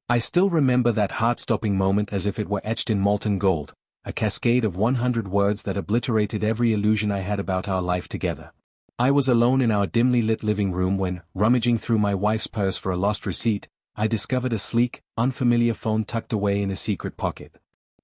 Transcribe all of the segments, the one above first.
I still remember that heart-stopping moment as if it were etched in molten gold, a cascade of 100 words that obliterated every illusion I had about our life together. I was alone in our dimly lit living room when, rummaging through my wife's purse for a lost receipt, I discovered a sleek, unfamiliar phone tucked away in a secret pocket.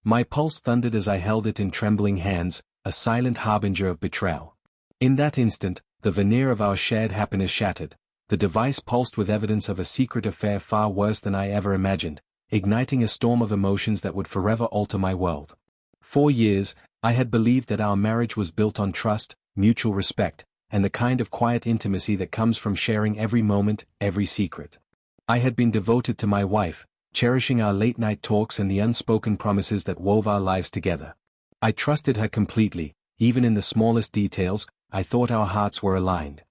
My pulse thundered as I held it in trembling hands, a silent harbinger of betrayal. In that instant, the veneer of our shared happiness shattered. The device pulsed with evidence of a secret affair far worse than I ever imagined, igniting a storm of emotions that would forever alter my world. For years, I had believed that our marriage was built on trust, mutual respect, and the kind of quiet intimacy that comes from sharing every moment, every secret. I had been devoted to my wife, cherishing our late-night talks and the unspoken promises that wove our lives together. I trusted her completely, even in the smallest details. I thought our hearts were aligned.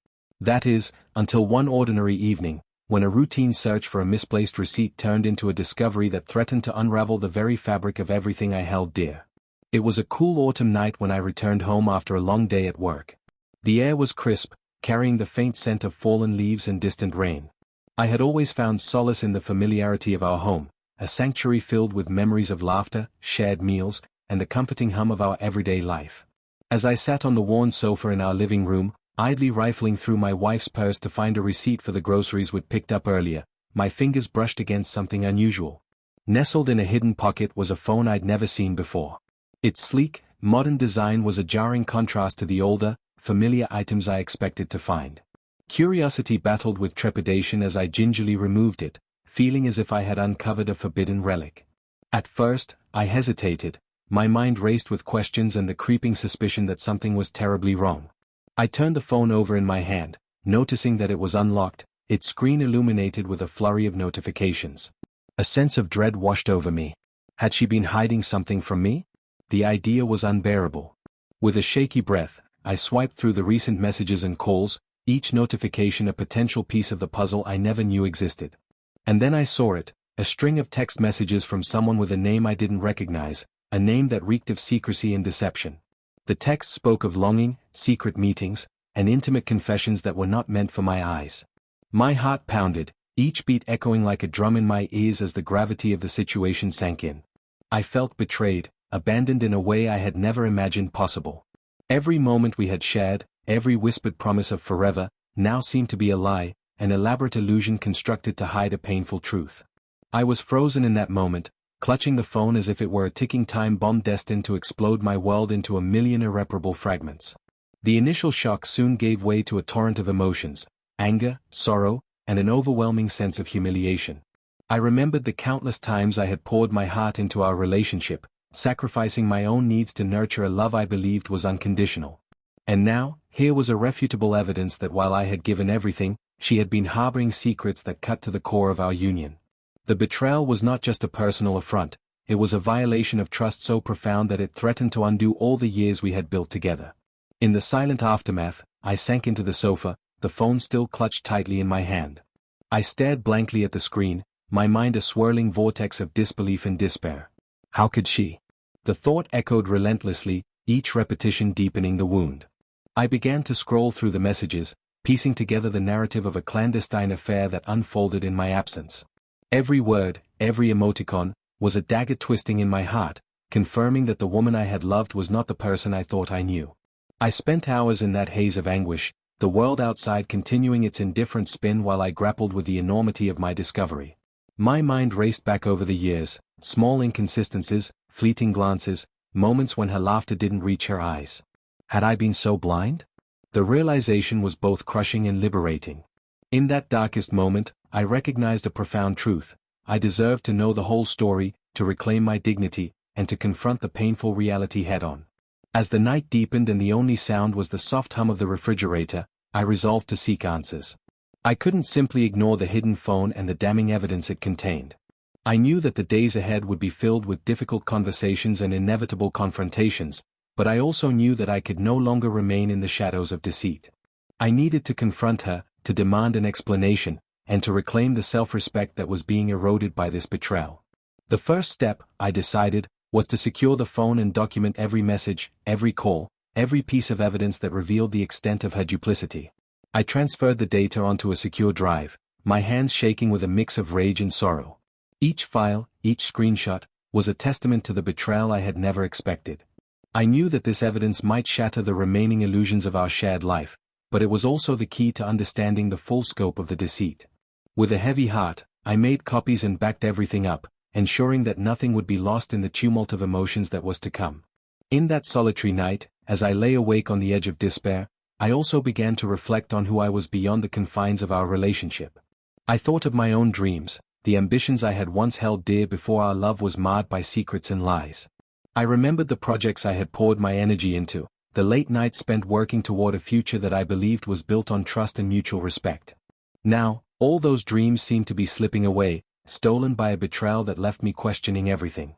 That is, until one ordinary evening, when a routine search for a misplaced receipt turned into a discovery that threatened to unravel the very fabric of everything I held dear. It was a cool autumn night when I returned home after a long day at work. The air was crisp, carrying the faint scent of fallen leaves and distant rain. I had always found solace in the familiarity of our home, a sanctuary filled with memories of laughter, shared meals, and the comforting hum of our everyday life. As I sat on the worn sofa in our living room, idly rifling through my wife's purse to find a receipt for the groceries we'd picked up earlier, my fingers brushed against something unusual. Nestled in a hidden pocket was a phone I'd never seen before. Its sleek, modern design was a jarring contrast to the older, familiar items I expected to find. Curiosity battled with trepidation as I gingerly removed it, feeling as if I had uncovered a forbidden relic. At first, I hesitated, my mind raced with questions and the creeping suspicion that something was terribly wrong. I turned the phone over in my hand, noticing that it was unlocked, its screen illuminated with a flurry of notifications. A sense of dread washed over me. Had she been hiding something from me? The idea was unbearable. With a shaky breath, I swiped through the recent messages and calls, each notification a potential piece of the puzzle I never knew existed. And then I saw it, a string of text messages from someone with a name I didn't recognize, a name that reeked of secrecy and deception. The text spoke of longing, secret meetings, and intimate confessions that were not meant for my eyes. My heart pounded, each beat echoing like a drum in my ears as the gravity of the situation sank in. I felt betrayed, abandoned in a way I had never imagined possible. Every moment we had shared, every whispered promise of forever, now seemed to be a lie, an elaborate illusion constructed to hide a painful truth. I was frozen in that moment, clutching the phone as if it were a ticking time bomb destined to explode my world into a million irreparable fragments. The initial shock soon gave way to a torrent of emotions, anger, sorrow, and an overwhelming sense of humiliation. I remembered the countless times I had poured my heart into our relationship, sacrificing my own needs to nurture a love I believed was unconditional. And now, here was irrefutable evidence that while I had given everything, she had been harboring secrets that cut to the core of our union. The betrayal was not just a personal affront, it was a violation of trust so profound that it threatened to undo all the years we had built together. In the silent aftermath, I sank into the sofa, the phone still clutched tightly in my hand. I stared blankly at the screen, my mind a swirling vortex of disbelief and despair. How could she? The thought echoed relentlessly, each repetition deepening the wound. I began to scroll through the messages, piecing together the narrative of a clandestine affair that unfolded in my absence. Every word, every emoticon, was a dagger twisting in my heart, confirming that the woman I had loved was not the person I thought I knew. I spent hours in that haze of anguish, the world outside continuing its indifferent spin while I grappled with the enormity of my discovery. My mind raced back over the years, small inconsistencies, fleeting glances, moments when her laughter didn't reach her eyes. Had I been so blind? The realization was both crushing and liberating. In that darkest moment, I recognized a profound truth. I deserved to know the whole story, to reclaim my dignity, and to confront the painful reality head-on. As the night deepened and the only sound was the soft hum of the refrigerator, I resolved to seek answers. I couldn't simply ignore the hidden phone and the damning evidence it contained. I knew that the days ahead would be filled with difficult conversations and inevitable confrontations, but I also knew that I could no longer remain in the shadows of deceit. I needed to confront her, to demand an explanation, and to reclaim the self-respect that was being eroded by this betrayal. The first step, I decided, was to secure the phone and document every message, every call, every piece of evidence that revealed the extent of her duplicity. I transferred the data onto a secure drive, my hands shaking with a mix of rage and sorrow. Each file, each screenshot, was a testament to the betrayal I had never expected. I knew that this evidence might shatter the remaining illusions of our shared life, but it was also the key to understanding the full scope of the deceit. With a heavy heart, I made copies and backed everything up, ensuring that nothing would be lost in the tumult of emotions that was to come. In that solitary night, as I lay awake on the edge of despair, I also began to reflect on who I was beyond the confines of our relationship. I thought of my own dreams, the ambitions I had once held dear before our love was marred by secrets and lies. I remembered the projects I had poured my energy into, the late nights spent working toward a future that I believed was built on trust and mutual respect. Now, all those dreams seemed to be slipping away, stolen by a betrayal that left me questioning everything.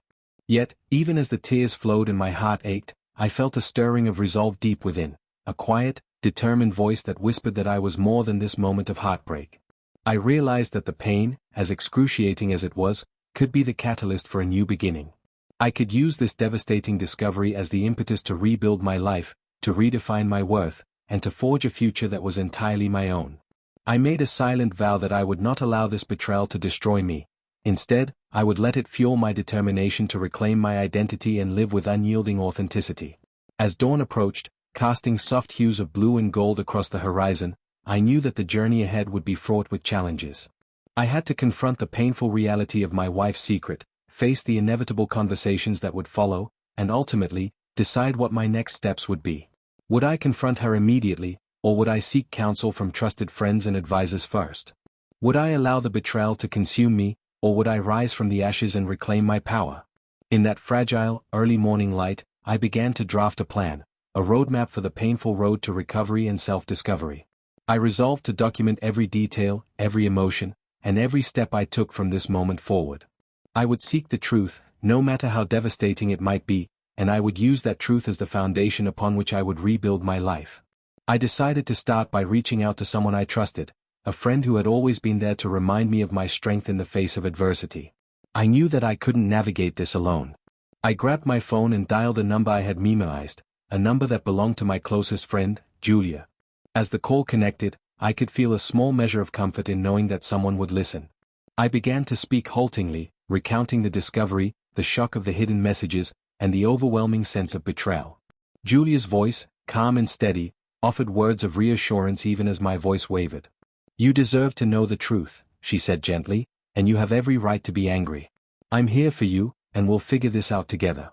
Yet, even as the tears flowed and my heart ached, I felt a stirring of resolve deep within, a quiet, determined voice that whispered that I was more than this moment of heartbreak. I realized that the pain, as excruciating as it was, could be the catalyst for a new beginning. I could use this devastating discovery as the impetus to rebuild my life, to redefine my worth, and to forge a future that was entirely my own. I made a silent vow that I would not allow this betrayal to destroy me. Instead, I would let it fuel my determination to reclaim my identity and live with unyielding authenticity. As dawn approached, casting soft hues of blue and gold across the horizon, I knew that the journey ahead would be fraught with challenges. I had to confront the painful reality of my wife's secret, face the inevitable conversations that would follow, and ultimately, decide what my next steps would be. Would I confront her immediately, or would I seek counsel from trusted friends and advisors first? Would I allow the betrayal to consume me, or would I rise from the ashes and reclaim my power? In that fragile, early morning light, I began to draft a plan, a roadmap for the painful road to recovery and self-discovery. I resolved to document every detail, every emotion, and every step I took from this moment forward. I would seek the truth, no matter how devastating it might be, and I would use that truth as the foundation upon which I would rebuild my life. I decided to start by reaching out to someone I trusted, a friend who had always been there to remind me of my strength in the face of adversity. I knew that I couldn't navigate this alone. I grabbed my phone and dialed a number I had memorized, a number that belonged to my closest friend, Julia. As the call connected, I could feel a small measure of comfort in knowing that someone would listen. I began to speak haltingly, recounting the discovery, the shock of the hidden messages, and the overwhelming sense of betrayal. Julia's voice, calm and steady, offered words of reassurance even as my voice wavered. "You deserve to know the truth," she said gently, "and you have every right to be angry. I'm here for you, and we'll figure this out together."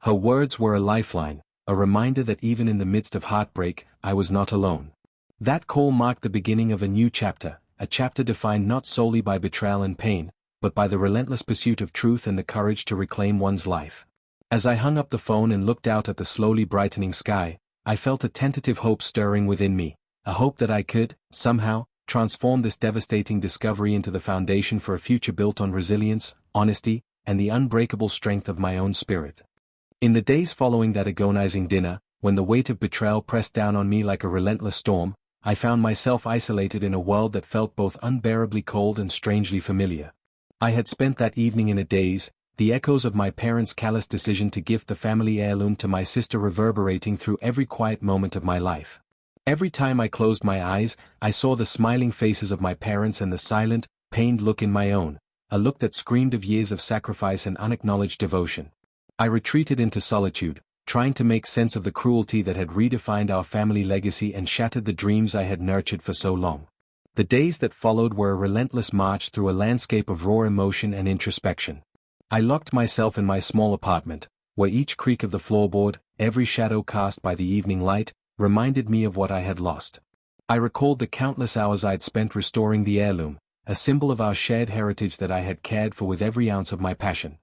Her words were a lifeline, a reminder that even in the midst of heartbreak, I was not alone. That call marked the beginning of a new chapter, a chapter defined not solely by betrayal and pain, but by the relentless pursuit of truth and the courage to reclaim one's life. As I hung up the phone and looked out at the slowly brightening sky, I felt a tentative hope stirring within me, a hope that I could, somehow, transform this devastating discovery into the foundation for a future built on resilience, honesty, and the unbreakable strength of my own spirit. In the days following that agonizing dinner, when the weight of betrayal pressed down on me like a relentless storm, I found myself isolated in a world that felt both unbearably cold and strangely familiar. I had spent that evening in a daze, the echoes of my parents' callous decision to gift the family heirloom to my sister reverberating through every quiet moment of my life. Every time I closed my eyes, I saw the smiling faces of my parents and the silent, pained look in my own, a look that screamed of years of sacrifice and unacknowledged devotion. I retreated into solitude, trying to make sense of the cruelty that had redefined our family legacy and shattered the dreams I had nurtured for so long. The days that followed were a relentless march through a landscape of raw emotion and introspection. I locked myself in my small apartment, where each creak of the floorboard, every shadow cast by the evening light, reminded me of what I had lost. I recalled the countless hours I'd spent restoring the heirloom, a symbol of our shared heritage that I had cared for with every ounce of my passion.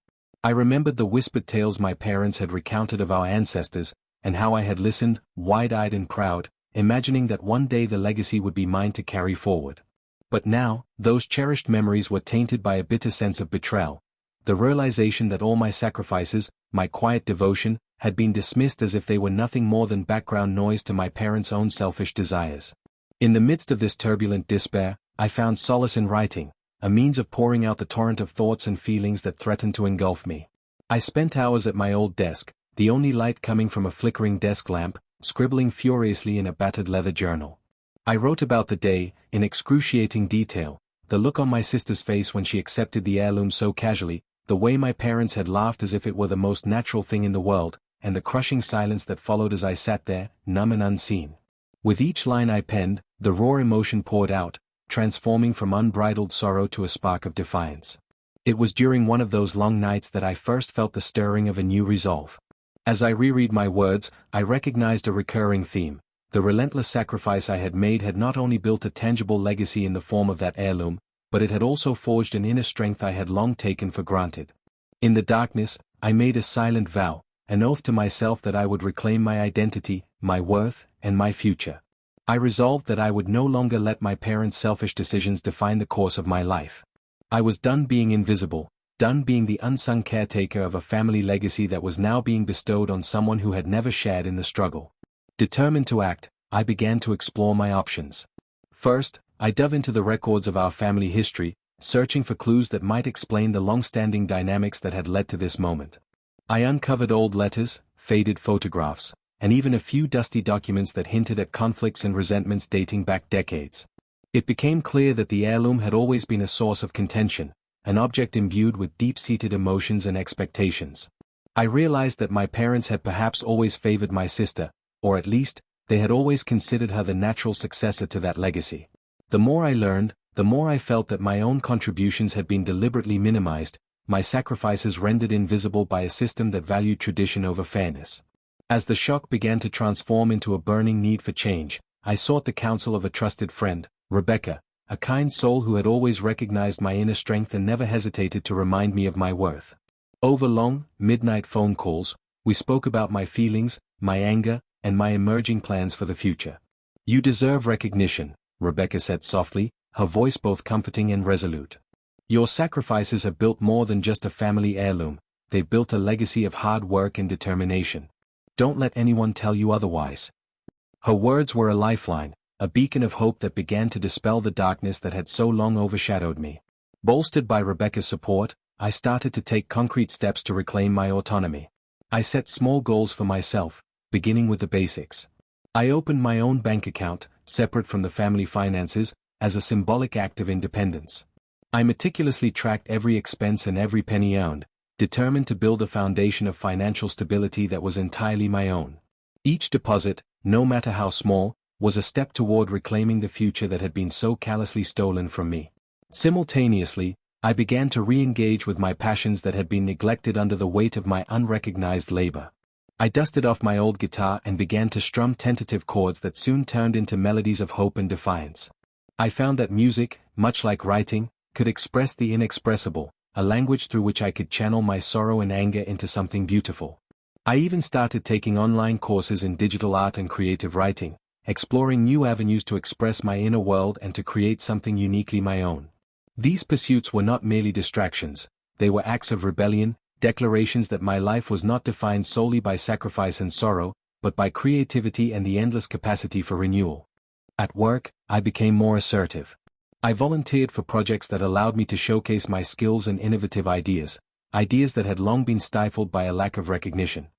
I remembered the whispered tales my parents had recounted of our ancestors, and how I had listened, wide-eyed and proud, imagining that one day the legacy would be mine to carry forward. But now, those cherished memories were tainted by a bitter sense of betrayal, the realization that all my sacrifices, my quiet devotion, had been dismissed as if they were nothing more than background noise to my parents' own selfish desires. In the midst of this turbulent despair, I found solace in writing, a means of pouring out the torrent of thoughts and feelings that threatened to engulf me. I spent hours at my old desk, the only light coming from a flickering desk lamp, scribbling furiously in a battered leather journal. I wrote about the day, in excruciating detail, the look on my sister's face when she accepted the heirloom so casually, the way my parents had laughed as if it were the most natural thing in the world, and the crushing silence that followed as I sat there, numb and unseen. With each line I penned, the raw emotion poured out, transforming from unbridled sorrow to a spark of defiance. It was during one of those long nights that I first felt the stirring of a new resolve. As I reread my words, I recognized a recurring theme. The relentless sacrifice I had made had not only built a tangible legacy in the form of that heirloom, but it had also forged an inner strength I had long taken for granted. In the darkness, I made a silent vow, an oath to myself that I would reclaim my identity, my worth, and my future. I resolved that I would no longer let my parents' selfish decisions define the course of my life. I was done being invisible, done being the unsung caretaker of a family legacy that was now being bestowed on someone who had never shared in the struggle. Determined to act, I began to explore my options. First, I dove into the records of our family history, searching for clues that might explain the long-standing dynamics that had led to this moment. I uncovered old letters, faded photographs, and even a few dusty documents that hinted at conflicts and resentments dating back decades. It became clear that the heirloom had always been a source of contention, an object imbued with deep-seated emotions and expectations. I realized that my parents had perhaps always favored my sister, or at least, they had always considered her the natural successor to that legacy. The more I learned, the more I felt that my own contributions had been deliberately minimized, my sacrifices rendered invisible by a system that valued tradition over fairness. As the shock began to transform into a burning need for change, I sought the counsel of a trusted friend, Rebecca, a kind soul who had always recognized my inner strength and never hesitated to remind me of my worth. Over long, midnight phone calls, we spoke about my feelings, my anger, and my emerging plans for the future. "You deserve recognition," Rebecca said softly, her voice both comforting and resolute. "Your sacrifices have built more than just a family heirloom, they've built a legacy of hard work and determination. Don't let anyone tell you otherwise." Her words were a lifeline, a beacon of hope that began to dispel the darkness that had so long overshadowed me. Bolstered by Rebecca's support, I started to take concrete steps to reclaim my autonomy. I set small goals for myself, beginning with the basics. I opened my own bank account, separate from the family finances, as a symbolic act of independence. I meticulously tracked every expense and every penny earned, determined to build a foundation of financial stability that was entirely my own. Each deposit, no matter how small, was a step toward reclaiming the future that had been so callously stolen from me. Simultaneously, I began to re-engage with my passions that had been neglected under the weight of my unrecognized labor. I dusted off my old guitar and began to strum tentative chords that soon turned into melodies of hope and defiance. I found that music, much like writing, could express the inexpressible, a language through which I could channel my sorrow and anger into something beautiful. I even started taking online courses in digital art and creative writing, exploring new avenues to express my inner world and to create something uniquely my own. These pursuits were not merely distractions, they were acts of rebellion, declarations that my life was not defined solely by sacrifice and sorrow, but by creativity and the endless capacity for renewal. At work, I became more assertive. I volunteered for projects that allowed me to showcase my skills and innovative ideas that had long been stifled by a lack of recognition.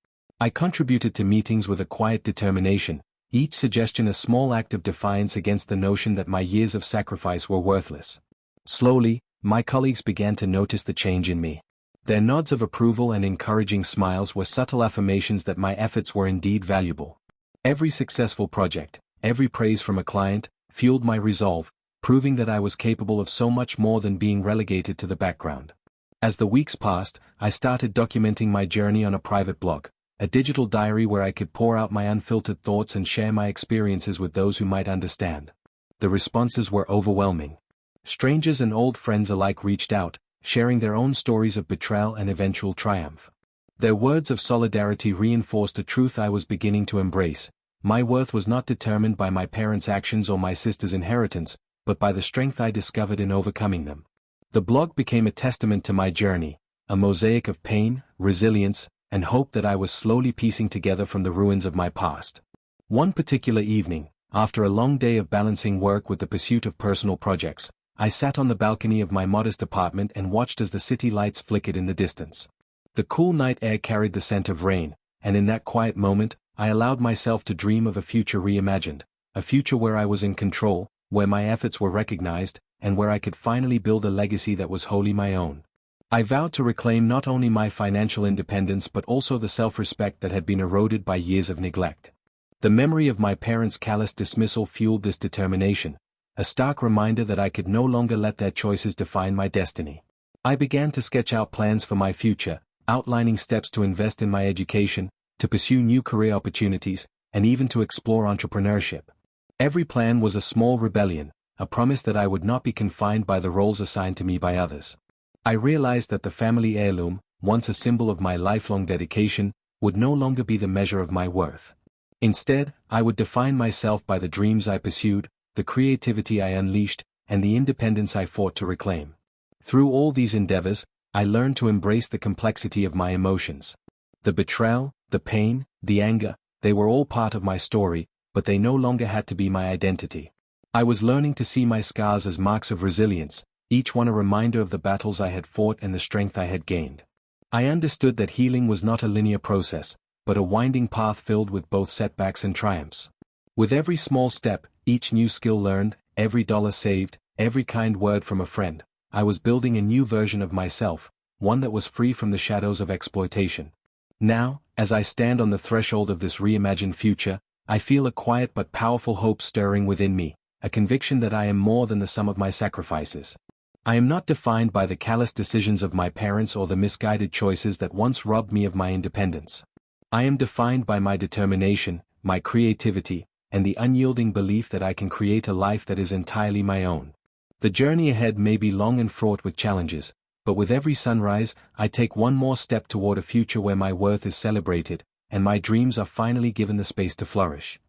I contributed to meetings with a quiet determination, each suggestion a small act of defiance against the notion that my years of sacrifice were worthless. Slowly, my colleagues began to notice the change in me. Their nods of approval and encouraging smiles were subtle affirmations that my efforts were indeed valuable. Every successful project, every praise from a client, fueled my resolve, proving that I was capable of so much more than being relegated to the background. As the weeks passed, I started documenting my journey on a private blog, a digital diary where I could pour out my unfiltered thoughts and share my experiences with those who might understand. The responses were overwhelming. Strangers and old friends alike reached out, sharing their own stories of betrayal and eventual triumph. Their words of solidarity reinforced a truth I was beginning to embrace: my worth was not determined by my parents' actions or my sister's inheritance, but by the strength I discovered in overcoming them. The blog became a testament to my journey, a mosaic of pain, resilience, and hope that I was slowly piecing together from the ruins of my past. One particular evening, after a long day of balancing work with the pursuit of personal projects, I sat on the balcony of my modest apartment and watched as the city lights flickered in the distance. The cool night air carried the scent of rain, and in that quiet moment, I allowed myself to dream of a future reimagined, a future where I was in control, where my efforts were recognized, and where I could finally build a legacy that was wholly my own. I vowed to reclaim not only my financial independence but also the self-respect that had been eroded by years of neglect. The memory of my parents' callous dismissal fueled this determination, a stark reminder that I could no longer let their choices define my destiny. I began to sketch out plans for my future, outlining steps to invest in my education, to pursue new career opportunities, and even to explore entrepreneurship. Every plan was a small rebellion, a promise that I would not be confined by the roles assigned to me by others. I realized that the family heirloom, once a symbol of my lifelong dedication, would no longer be the measure of my worth. Instead, I would define myself by the dreams I pursued, the creativity I unleashed, and the independence I fought to reclaim. Through all these endeavors, I learned to embrace the complexity of my emotions. The betrayal, the pain, the anger, they were all part of my story, but they no longer had to be my identity. I was learning to see my scars as marks of resilience, each one a reminder of the battles I had fought and the strength I had gained. I understood that healing was not a linear process, but a winding path filled with both setbacks and triumphs. With every small step, each new skill learned, every dollar saved, every kind word from a friend, I was building a new version of myself, one that was free from the shadows of exploitation. Now, as I stand on the threshold of this reimagined future, I feel a quiet but powerful hope stirring within me, a conviction that I am more than the sum of my sacrifices. I am not defined by the callous decisions of my parents or the misguided choices that once robbed me of my independence. I am defined by my determination, my creativity, and the unyielding belief that I can create a life that is entirely my own. The journey ahead may be long and fraught with challenges, but with every sunrise, I take one more step toward a future where my worth is celebrated, and my dreams are finally given the space to flourish.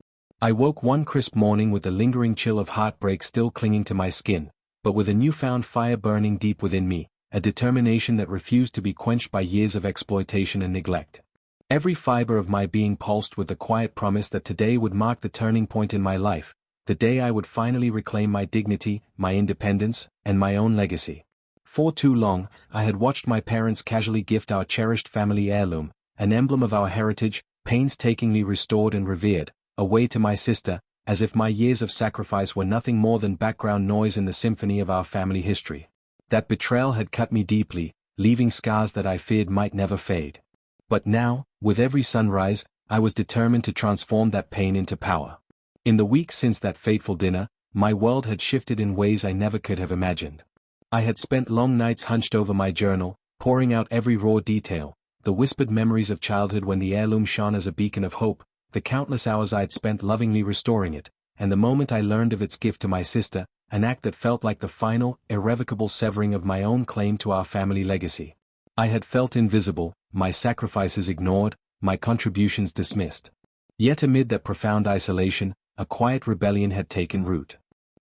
I woke one crisp morning with the lingering chill of heartbreak still clinging to my skin, but with a newfound fire burning deep within me, a determination that refused to be quenched by years of exploitation and neglect. Every fiber of my being pulsed with the quiet promise that today would mark the turning point in my life, the day I would finally reclaim my dignity, my independence, and my own legacy. For too long, I had watched my parents casually gift our cherished family heirloom, an emblem of our heritage, painstakingly restored and revered, away to my sister, as if my years of sacrifice were nothing more than background noise in the symphony of our family history. That betrayal had cut me deeply, leaving scars that I feared might never fade. But now, with every sunrise, I was determined to transform that pain into power. In the weeks since that fateful dinner, my world had shifted in ways I never could have imagined. I had spent long nights hunched over my journal, pouring out every raw detail, the whispered memories of childhood when the heirloom shone as a beacon of hope, the countless hours I'd spent lovingly restoring it, and the moment I learned of its gift to my sister, an act that felt like the final, irrevocable severing of my own claim to our family legacy. I had felt invisible, my sacrifices ignored, my contributions dismissed. Yet amid that profound isolation, a quiet rebellion had taken root.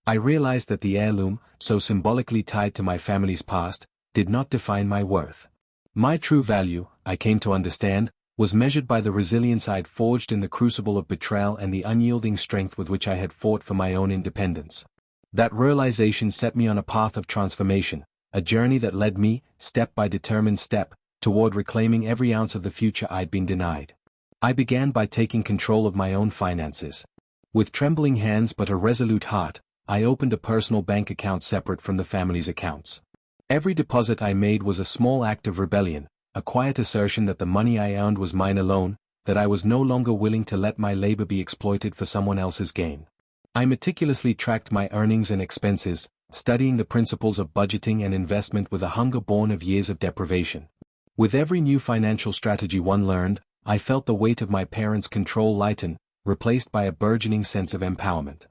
I realized that the heirloom, so symbolically tied to my family's past, did not define my worth. My true value, I came to understand, was measured by the resilience I'd forged in the crucible of betrayal and the unyielding strength with which I had fought for my own independence. That realization set me on a path of transformation, a journey that led me, step by determined step, toward reclaiming every ounce of the future I'd been denied. I began by taking control of my own finances. With trembling hands but a resolute heart, I opened a personal bank account separate from the family's accounts. Every deposit I made was a small act of rebellion, a quiet assertion that the money I earned was mine alone, that I was no longer willing to let my labor be exploited for someone else's gain. I meticulously tracked my earnings and expenses, studying the principles of budgeting and investment with a hunger born of years of deprivation. With every new financial strategy one learned, I felt the weight of my parents' control lighten, replaced by a burgeoning sense of empowerment.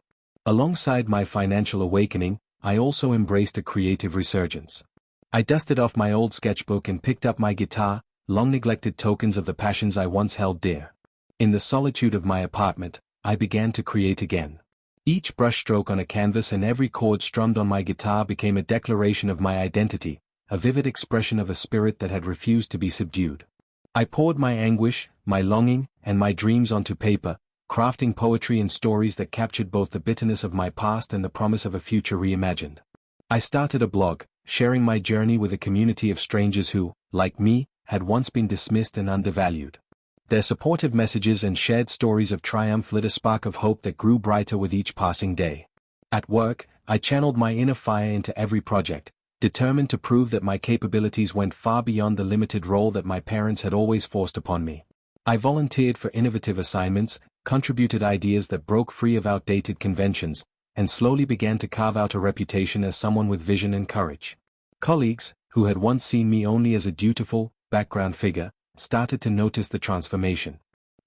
Alongside my financial awakening, I also embraced a creative resurgence. I dusted off my old sketchbook and picked up my guitar, long-neglected tokens of the passions I once held dear. In the solitude of my apartment, I began to create again. Each brushstroke on a canvas and every chord strummed on my guitar became a declaration of my identity, a vivid expression of a spirit that had refused to be subdued. I poured my anguish, my longing, and my dreams onto paper, crafting poetry and stories that captured both the bitterness of my past and the promise of a future reimagined. I started a blog, sharing my journey with a community of strangers who, like me, had once been dismissed and undervalued. Their supportive messages and shared stories of triumph lit a spark of hope that grew brighter with each passing day. At work, I channeled my inner fire into every project, determined to prove that my capabilities went far beyond the limited role that my parents had always forced upon me. I volunteered for innovative assignments, contributed ideas that broke free of outdated conventions, and slowly began to carve out a reputation as someone with vision and courage. Colleagues, who had once seen me only as a dutiful, background figure, started to notice the transformation.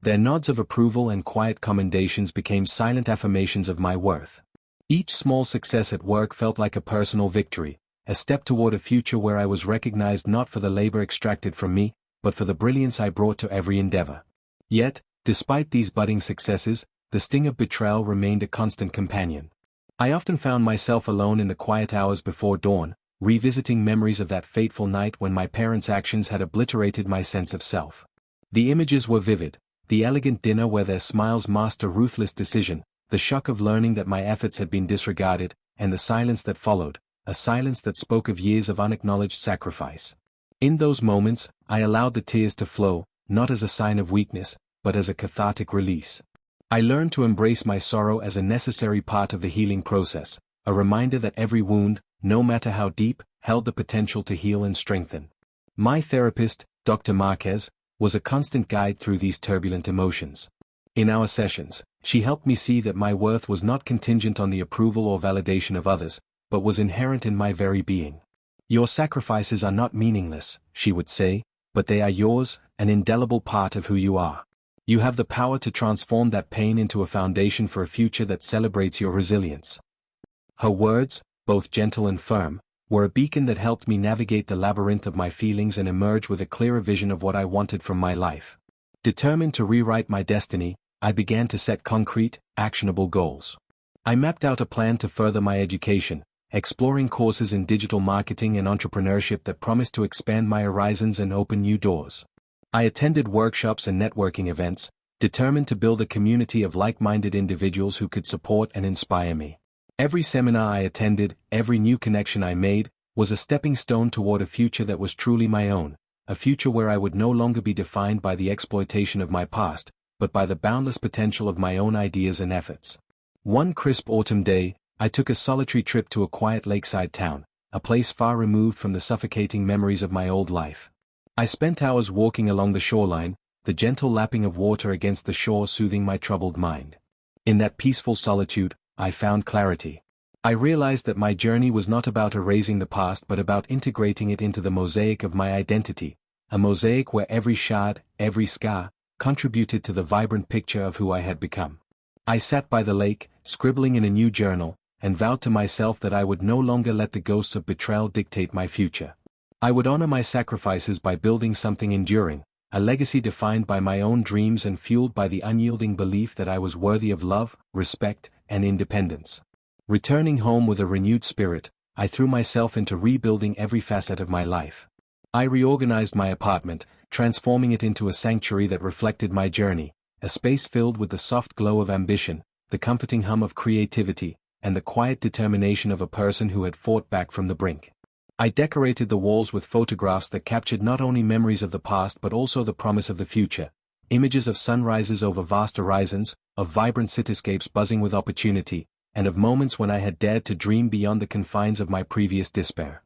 Their nods of approval and quiet commendations became silent affirmations of my worth. Each small success at work felt like a personal victory, a step toward a future where I was recognized not for the labor extracted from me, but for the brilliance I brought to every endeavor. Yet, despite these budding successes, the sting of betrayal remained a constant companion. I often found myself alone in the quiet hours before dawn, revisiting memories of that fateful night when my parents' actions had obliterated my sense of self. The images were vivid: the elegant dinner where their smiles masked a ruthless decision, the shock of learning that my efforts had been disregarded, and the silence that followed, a silence that spoke of years of unacknowledged sacrifice. In those moments, I allowed the tears to flow, not as a sign of weakness, but as a cathartic release. I learned to embrace my sorrow as a necessary part of the healing process, a reminder that every wound, no matter how deep, held the potential to heal and strengthen. My therapist, Dr. Marquez, was a constant guide through these turbulent emotions. In our sessions, she helped me see that my worth was not contingent on the approval or validation of others, but was inherent in my very being. Your sacrifices are not meaningless, she would say, but they are yours, an indelible part of who you are. You have the power to transform that pain into a foundation for a future that celebrates your resilience. Her words, both gentle and firm, were a beacon that helped me navigate the labyrinth of my feelings and emerge with a clearer vision of what I wanted from my life. Determined to rewrite my destiny, I began to set concrete, actionable goals. I mapped out a plan to further my education, exploring courses in digital marketing and entrepreneurship that promised to expand my horizons and open new doors. I attended workshops and networking events, determined to build a community of like-minded individuals who could support and inspire me. Every seminar I attended, every new connection I made, was a stepping stone toward a future that was truly my own, a future where I would no longer be defined by the exploitation of my past, but by the boundless potential of my own ideas and efforts. One crisp autumn day, I took a solitary trip to a quiet lakeside town, a place far removed from the suffocating memories of my old life. I spent hours walking along the shoreline, the gentle lapping of water against the shore soothing my troubled mind. In that peaceful solitude, I found clarity. I realized that my journey was not about erasing the past but about integrating it into the mosaic of my identity, a mosaic where every shard, every scar, contributed to the vibrant picture of who I had become. I sat by the lake, scribbling in a new journal, and vowed to myself that I would no longer let the ghosts of betrayal dictate my future. I would honor my sacrifices by building something enduring, a legacy defined by my own dreams and fueled by the unyielding belief that I was worthy of love, respect, and independence. Returning home with a renewed spirit, I threw myself into rebuilding every facet of my life. I reorganized my apartment, transforming it into a sanctuary that reflected my journey, a space filled with the soft glow of ambition, the comforting hum of creativity, and the quiet determination of a person who had fought back from the brink. I decorated the walls with photographs that captured not only memories of the past but also the promise of the future, images of sunrises over vast horizons, of vibrant cityscapes buzzing with opportunity, and of moments when I had dared to dream beyond the confines of my previous despair.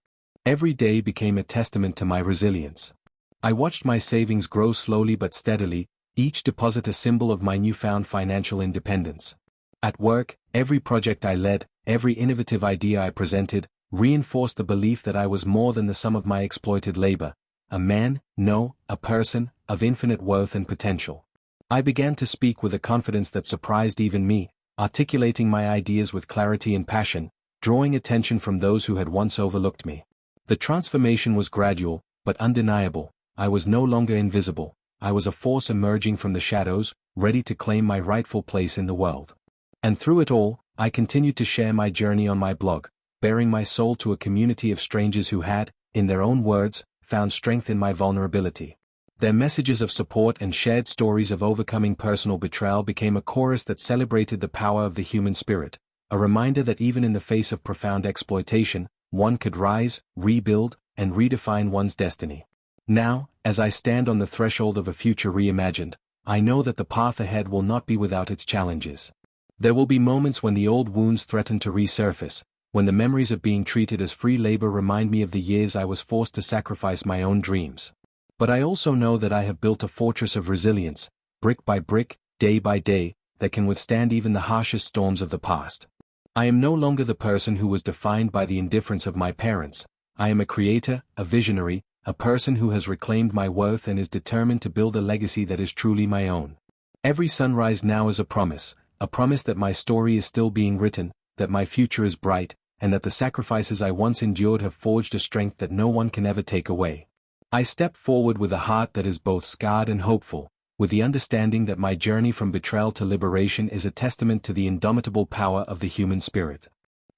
Every day became a testament to my resilience. I watched my savings grow slowly but steadily, each deposit a symbol of my newfound financial independence. At work, every project I led, every innovative idea I presented, reinforced the belief that I was more than the sum of my exploited labor, a person, of infinite worth and potential. I began to speak with a confidence that surprised even me, articulating my ideas with clarity and passion, drawing attention from those who had once overlooked me. The transformation was gradual, but undeniable. I was no longer invisible. I was a force emerging from the shadows, ready to claim my rightful place in the world. And through it all, I continued to share my journey on my blog, bearing my soul to a community of strangers who had, in their own words, found strength in my vulnerability. Their messages of support and shared stories of overcoming personal betrayal became a chorus that celebrated the power of the human spirit, a reminder that even in the face of profound exploitation, one could rise, rebuild, and redefine one's destiny. Now, as I stand on the threshold of a future reimagined, I know that the path ahead will not be without its challenges. There will be moments when the old wounds threaten to resurface, when the memories of being treated as free labor remind me of the years I was forced to sacrifice my own dreams. But I also know that I have built a fortress of resilience, brick by brick, day by day, that can withstand even the harshest storms of the past. I am no longer the person who was defined by the indifference of my parents. I am a creator, a visionary, a person who has reclaimed my worth and is determined to build a legacy that is truly my own. Every sunrise now is a promise that my story is still being written, that my future is bright, and that the sacrifices I once endured have forged a strength that no one can ever take away. I step forward with a heart that is both scarred and hopeful, with the understanding that my journey from betrayal to liberation is a testament to the indomitable power of the human spirit.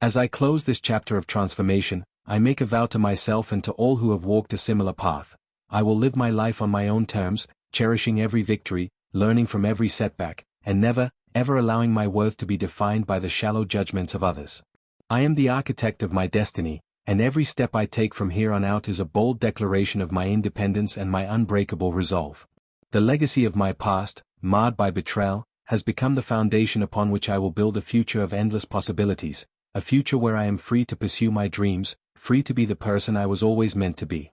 As I close this chapter of transformation, I make a vow to myself and to all who have walked a similar path. I will live my life on my own terms, cherishing every victory, learning from every setback, and never, ever allowing my worth to be defined by the shallow judgments of others. I am the architect of my destiny, and every step I take from here on out is a bold declaration of my independence and my unbreakable resolve. The legacy of my past, marred by betrayal, has become the foundation upon which I will build a future of endless possibilities, a future where I am free to pursue my dreams, free to be the person I was always meant to be.